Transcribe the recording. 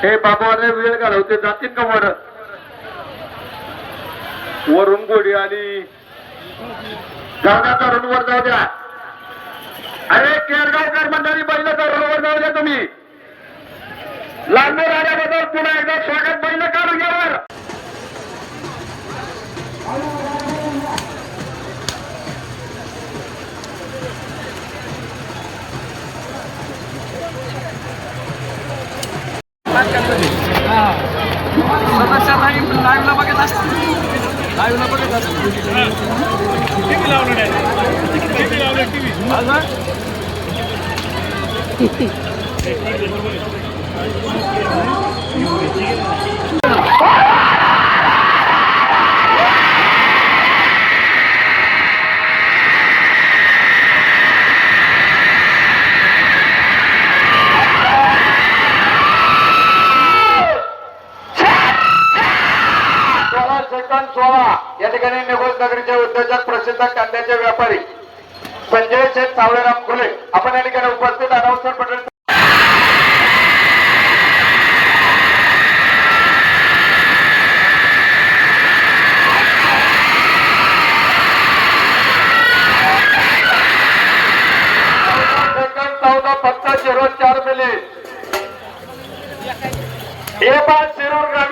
हे बाबाने वेळ घालवते जातील का वर वरून गोडी आली जागा करून वर जाऊ द्या. अरे केरगावकर मंडळी बैल करून वर जाऊ द्या. तुम्ही लांबून आल्याबद्दल पुन्हा एकदा स्वागत. बैल काढून घ्या वर. लाईव्हला बघत असतात. लाईव्हला बघत असतात. टीव्ही लावलं नाही. टीव्ही लावलं टीव्ही. या ठिकाणी निघोज नगरीचे उद्योजक प्रसिद्ध कांद्याचे व्यापारी संजय शेठ सावळेराम खुले आपण या ठिकाणी उपस्थित अनाउन्सर मंडळी फक्त 14.04 मिनिट.